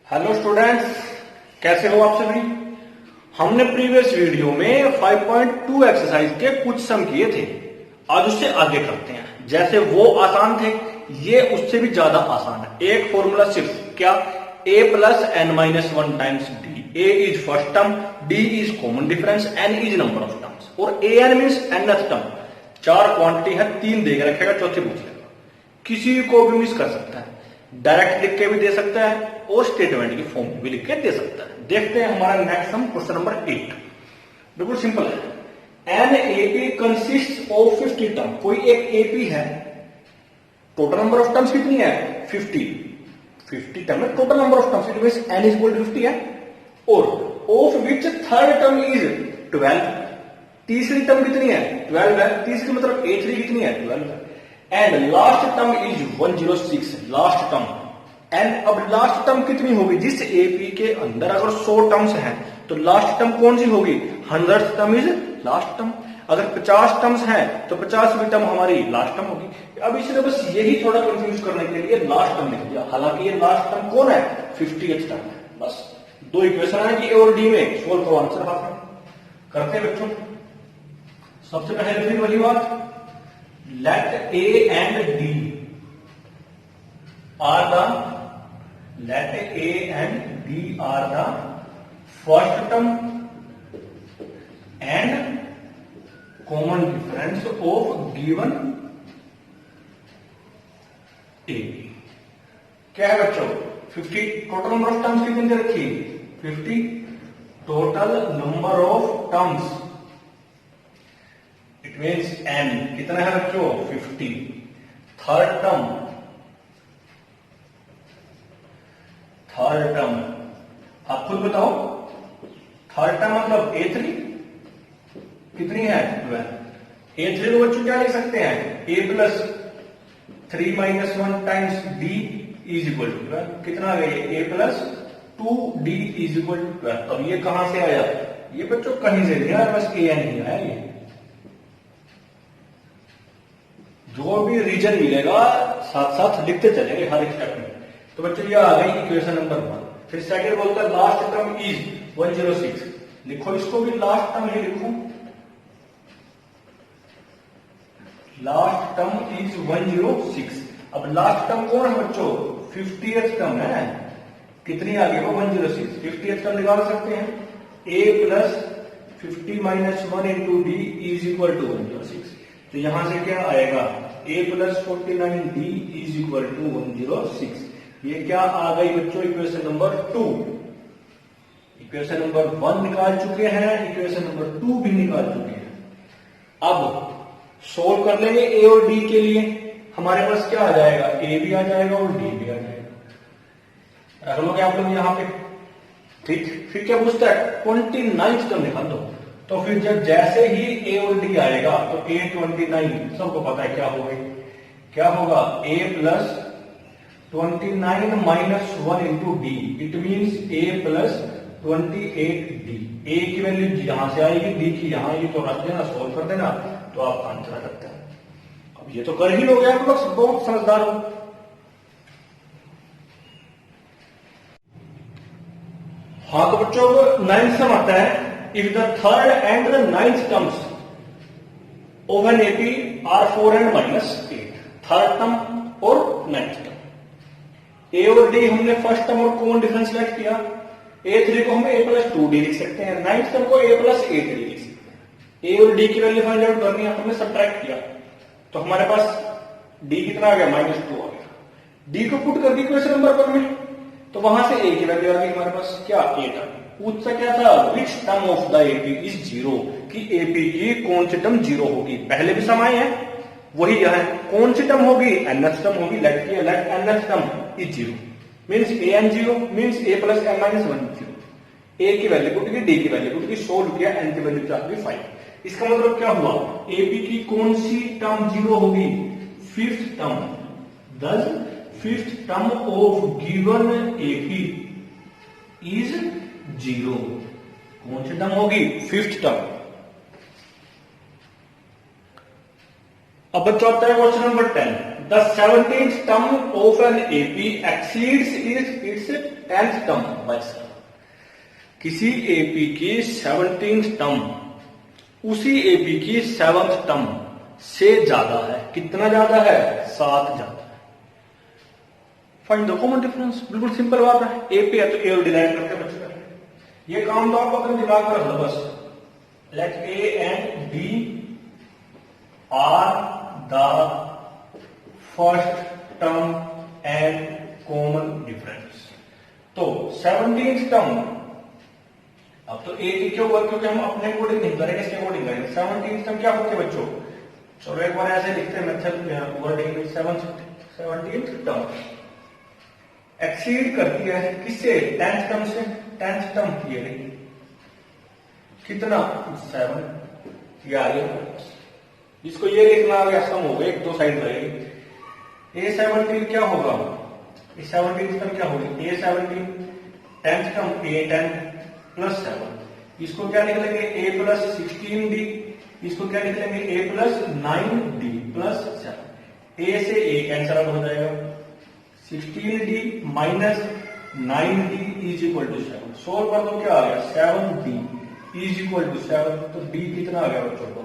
Hello students, कैसे हो आप सभी। हमने प्रीवियस वीडियो में 5.2 एक्सरसाइज के कुछ सम किए थे। आज उससे आगे करते हैं। जैसे वो आसान थे, ये उससे भी ज्यादा आसान है। एक फॉर्मूला सिर्फ क्या, a plus n minus one times d. a is first term, d is common difference, n is number of terms और an मीन्स nth टर्म। चार क्वांटिटी है, तीन देकर रखेगा, चौथी पूछ लेगा। किसी को भी मिस कर सकता है, डायरेक्ट लिख के भी दे सकता है और स्टेटमेंट की फॉर्म भी लिख के दे सकता है। देखते हैं हमारा नेक्स्ट सम, क्वेश्चन नंबर 8। बिल्कुल सिंपल है। An AP consist of 50 term. कोई एक एपी है, टोटल नंबर ऑफ टर्म्स कितनी है 50 टर्म है total number of terms, it means n is equal to 50 है। और of which third term is 12। तीसरी टर्म कितनी है 12 है। तीसरी मतलब A3 कितनी है 12 है। And last term is 106, last term. And अब लास्ट टर्म कितनी होगी, जिस एपी के अंदर अगर 100 टर्म्स हैं तो लास्ट टर्म कौन सी होगी, 100th term is last term. अगर 50 टर्म्स हैं तो 50वीं टर्म हमारी लास्ट टर्म होगी। अब इसने बस यही थोड़ा कंफ्यूज करने के लिए लास्ट टर्म लिख दिया, हालांकि ये लास्ट टर्म कौन है 50th टर्म है। बस दो इक्वेशन है कि ए और डी में, सोल्व करो, आंसर हाथ में करते हैं बच्चों। सबसे पहले फिर वही बात, let A and D are the first term and common difference of given A। क्या है बच्चों 50 टोटल नंबर ऑफ टर्म्स कितने दे रखी 50 total number of terms, it means n कितना है बच्चों 50। थर्ड टर्म आप खुद बताओ, थर्ड टर्म मतलब A3 कितनी है 12। A3 को बच्चों क्या लिख सकते हैं a plus 3 minus 1 times d is equal to 12। कितना आ गया a plus 2d is equal to 12। अब ये कहां से आया, ये बच्चों कहीं से नहीं आया, बस an ही आया। ये जो भी रीजन मिलेगा साथ साथ लिखते चलेंगे हर एक स्टेप में। तो बच्चों ये आ गई इक्वेशन नंबर 1। फिर सेकंड बोलता है लास्ट टर्म इज 106। लिखो इसको भी लास्ट टर्म ही लिखो, लास्ट टर्म इज 106। अब लास्ट टर्म कौन है बच्चों 50th टर्म है, कितनी आ गई वो 106। 50th टर्म निकाल सकते हैं, a plus 50 minus 1 into d is equal to 106। तो यहां से क्या आएगा a plus 49d is equal to 106। ये क्या आ गई बच्चों इक्वेशन नंबर 2। इक्वेशन नंबर 1 निकाल चुके हैं, इक्वेशन नंबर 2 भी निकाल चुके हैं। अब सोल्व कर लेंगे a और d के लिए। हमारे पास क्या आ जाएगा a भी आ जाएगा और d भी आ जाएगा। रख लोगे आप लोग यहां पे, ठीक। फिर क्या पूछता है 29th टर्म निकाल दो। तो फिर जब जैसे ही a और d आएगा तो a 29 सबको पता है क्या होगा a plus 29 minus 1 into D, it means a plus 28d। a की वैल्यू यहां से आएगी, d की यहां आएगी, तो रख देना, सोल्व कर देना, तो आप आंसर करते हैं। अब ये तो कर ही लोगे आप लोग, बहुत समझदार हो। हाँ तो बच्चों 9th सम आता है, if the third and the 9th terms of an AP are 4 and minus 8। Third term और 9th टर्म, A और D हमने फर्स्ट टर्म और कॉमन डिफरेंस सेलेक्ट किया। A3 को हम a प्लस 2d लिख सकते हैं, 9th टर्म को a प्लस 8d लिख सकते हैं। A और D की वैल्यू फाइंड आउट करनी है, हमने सब्ट्रैक्ट किया तो हमारे पास D कितना आ गया -2 आ गया। D को पुट कर दी इक्वेशन नंबर 1 में, तो वहां से A की वैल्यू आ गई हमारे पास क्या a टर्म। पूछता क्या था विच term of the AP is 0, कि एपी की कौन सी टर्म 0 होगी। पहले भी सम आए हैं, वही यह है, कौन सी टर्म होगी nth टर्म होगी। Let nth term is 0 means an 0 means a plus n minus 1 0। a की वैल्यू पुट की, d की वैल्यू पुट की, सोल्व किया, n की वैल्यू क्या होगी 5। इसका मतलब क्या हुआ एपी की कौन सी टर्म 0 होगी 5th टर्म। दस 5th term of given AP is 0। कौन सी टर्म होगी 5th टर्म। अब बच्चा आता है question number 10। The 17th term of an AP exceeds its 10th term by 7। किसी एपी की 17th टर्म उसी एपी की 7th टर्म से ज्यादा है। कितना ज्यादा है? 7 ज्यादा है। Find the common difference. बिल्कुल सिंपल बात है, एपी है तो ए और डिवाइड करके बच्चे करेंगे। ये काम तो आप अपने दिमाग में रख लो बस। Let a and b are the first term and common difference. तो 17th टर्म, अब तो ए की क्यों हुआ? क्योंकि हम अपने अकॉर्डिंग नहीं करेंगे, इसके अकॉर्डिंग करेंगे। 17th टर्म क्या होती है बच्चों? चलो एक बार ऐसे लिखते हैं मेथड वर्डिंग में। 17th टर्म एक्सीड करती है किससे? 10th टर्म से। 10th टर्म ये रही कितना? 7। ये आ गया। जिसको ये लिखना आ गया सम हो गया, एक दो साइड रहेगी। A17 क्या होगा? A17 टर्म क्या होगी? A17 10th term A10 plus 7। इसको क्या निकलेंगे? A plus 16D। इसको क्या निकलेंगे? A plus 9D plus 7। A से A कैंसल आउट हो जाएगा। 16D minus 9D is equal to 7। Solve कर दो, क्या आ गया? 7D is equal to 7। तो D कितना आ गया बच्चों को?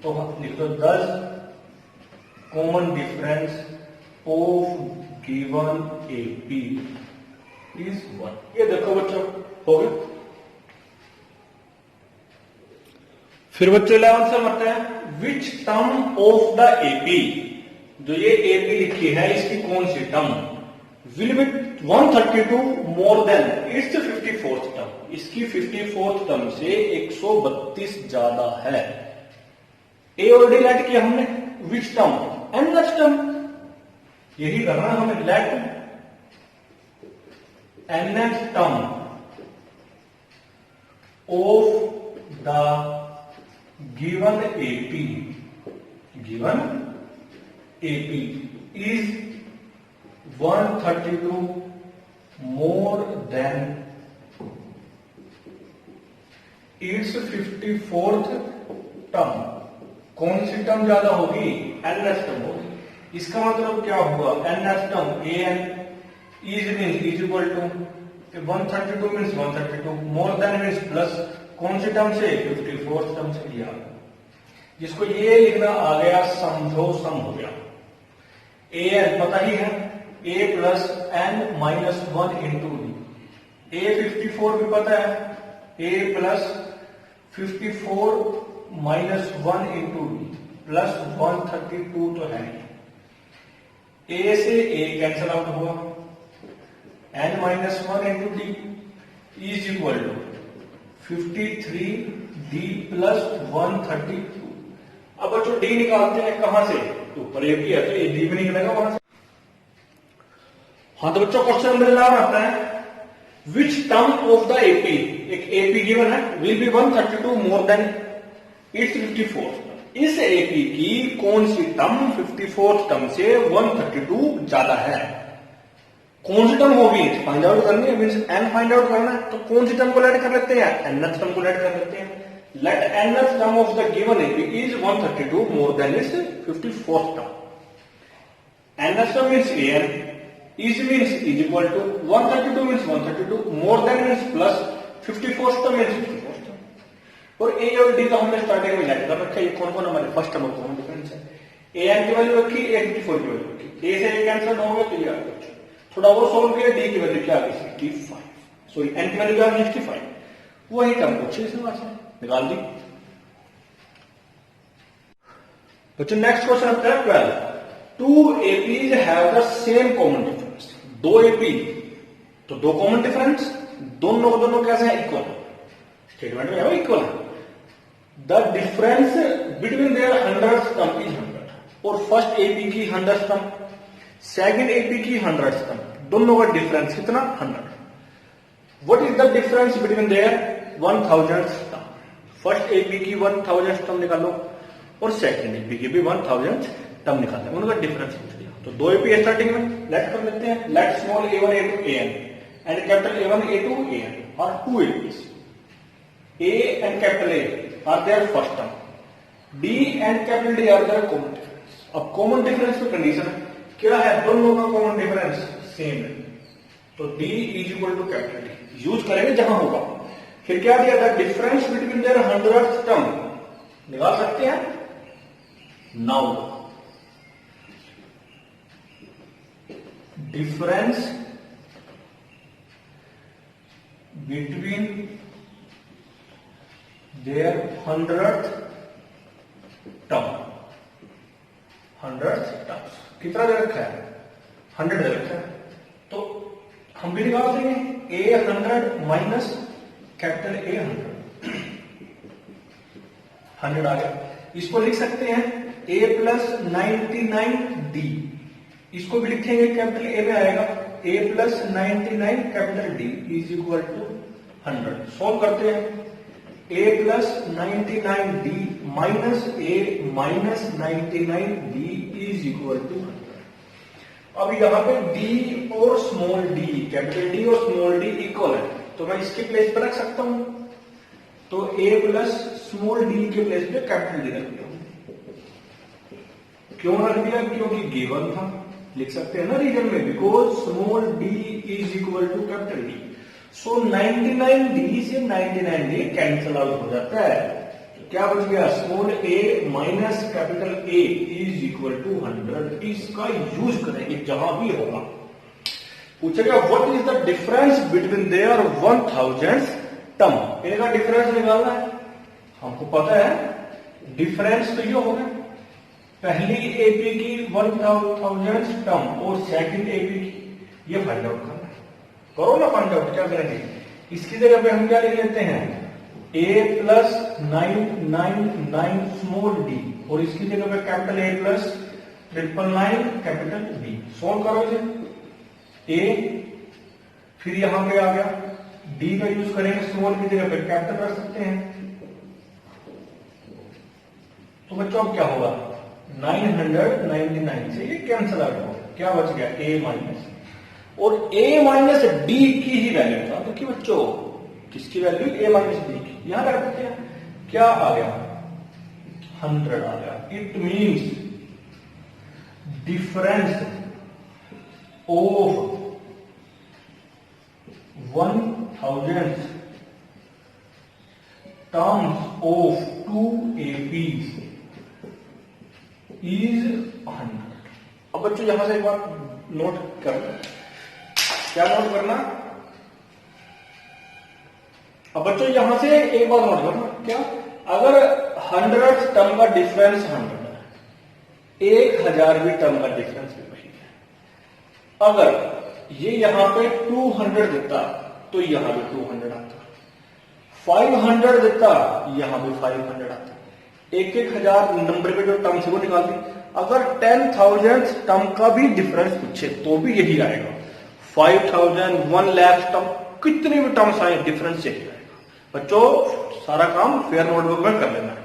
तो लिख दो 10 common difference of given AP is 1। ये देखो बच्चों हो गया। फिर बच्चों 11 से मरते हैं। Which term of the AP, जो ये एपी लिखी है इसकी कौन सी term will be 132 more than its 54th term. इसकी 54th टर्म से 132 ज्यादा है। ए ऑलरेडी लेट किया हमने। Which term? nth term. यही करना है हमें। Let nth term of the given AP is 132 more than its 54th term. कौन सी टर्म ज्यादा होगी? nth टर्म होगी। इसका मतलब क्या होगा? nth term an is equal to 132 means 132 more than means plus कौन सी टर्म से? 54th टर्म से लिया। जिसको ये लिखना आ गया समझो सम हो गया। an पता ही है, a plus n minus 1 into d. a 54 भी पता है, a plus 54 minus 1 into d plus 132 तो है। a से a कैंसल आउट हुआ। n minus 1 into d is equal to 53d plus 132। अब बच्चों डी निकालते हैं कहां से? तो ऊपर ए पी है तो ए डी भी निकलेगा वहां से। हाँ तो बच्चों क्वेश्चन नंबर 11 आता है। विच टर्म ऑफ द एपी, एक एपी गिवन है, will be 132 more than it's 54। इस एपी की कौन सी टर्म 54th टर्म से 132 ज्यादा है? कौन सी टर्म होगी? फाइंड आउट करनी है, मींस एन फाइंड आउट करना है। तो कौन सी टर्म को लेट कर लेते हैं? nth टर्म को लेट कर लेते हैं। Let nth term of the given AP is 132 more than its 54th term. Nth term means an is equal to 132 means 132 more than means plus 54th term means 54th term. और a और d तो हमने starting में late कर रखा है। ये कौन कौन हमारे फर्स्ट टर्म कौन डिफरेंस है? an की वैल्यू रखी, a 54 की वैल्यू रखी। a से a कैंसिल हो गया तो ये आ गया। थोड़ा और सोल्व किया, d की वैल्यू क्या आ गई? 65। सॉरी n की वैल्यू क्या आ गई? 65। वही टर्म को 6 से निकाल दी। बच्चों नेक्स्ट क्वेश्चन आता है 12। Two APs have the same common difference. दो एपी तो दो कॉमन डिफरेंस, दोनों को दोनों कैसे है? इक्वल। स्टेटमेंट में है वो इक्वल है। The difference between there 100th term is 100। और फर्स्ट एपी की 100th टर्म, सेकंड एपी की 100th टर्म, दोनों का डिफरेंस कितना? 100। What is the difference between there 1000th term? First AP की 1000th टर्म निकालो और सेकंड एपी की भी 1000th टर्म निकालते हैं, उनका डिफरेंस पूछ लिया। तो दो एपी स्टार्टिंग में लेट कर लेते हैं। Let small a1 a2 an and capital a1 a2 an are two APs. a and capital A are their first term, d and capital D are their common difference. अब common difference पे condition है, क्या है दोनों का common difference same है, तो D is equal to capital D use करेंगे जहां होगा। फिर क्या दिया था, difference between there 100th term निकाल सकते हैं। Now difference between there 100th term, 100th terms कितना दे रखा है, 100 दे रखा है, तो हम भी निकाल देंगे A100 माइनस कैपिटल A100, 100 आ गया। इसको लिख सकते हैं A प्लस 99D, इसको भी लिखेंगे कैपिटल A में आएगा A plus 99 capital D is equal to 100। Solve करते हैं, A plus 99D minus A minus 99D is equal to 100। अब यहाँ पे D और स्मॉल d, कैपिटल D और स्मॉल d इक्वल है, तो मैं इसके प्लेस पर रख सकता हूं, तो A प्लस स्मॉल d के प्लेस पे कैपिटल D रख दिया। क्यों रख दिया, क्योंकि गिवन था, लिख सकते हैं ना रीजन में, because small d is equal to capital D। So 99D से 99D कैंसिल आउट हो जाता है, तो क्या बच गया, small a minus capital A is equal to 100। इसका यूज करेंगे जहां भी होगा। पूछेगा what is the difference between their 1000 term, इनका डिफरेंस निकालना है। हमको पता है डिफरेंस तो ये होगा, पहली एपी की 1000 टर्म और सेकंड एपी की, ये फाइंड आउट करना है। करो ना फाइंड आउट, क्या करेंगे, इसकी जगह पे हम क्या लिख लेते हैं A प्लस 999 स्मॉल d, और इसकी जगह पे capital A plus 999 capital D। Solve करो इसे, A फिर यहां पे आ गया, D का यूज करेंगे, स्मॉल की जगह पे कैपिटल रख सकते हैं, तो बच्चों अब क्या होगा, 999 से ये कैंसिल आउट होगा, क्या बच गया A माइनस, और A माइनस D की ही वैल्यू था, तो कि बच्चों किसकी वैल्यू, A माइनस D की, यहां रख देते हैं, क्या आ गया 100 आ गया। It means difference of 1000 terms of 2 APs is 100। अब बच्चों यहां से एक बात नोट करना, क्या नोट करना, अब बच्चों यहां से एक बात नोट करना, क्या, अगर 100 टर्म का डिफरेंस 100 है, 1000वीं टर्म का डिफरेंस भी वही है। अगर ये यहां पे 200 देता तो यहां भी 200 आता, 500 देता यहां भी 500 आता, एक 1000 नंबर पे जो टर्म है वो निकाल दी। अगर 10,000 टर्म का भी डिफरेंस पूछे तो भी यही आएगा, 5,000 1 लाख टर्म, कितने भी टर्म्स आए डिफरेंस यही आएगा। बच्चों सारा काम फेयर नोटबुक में कर लेना है।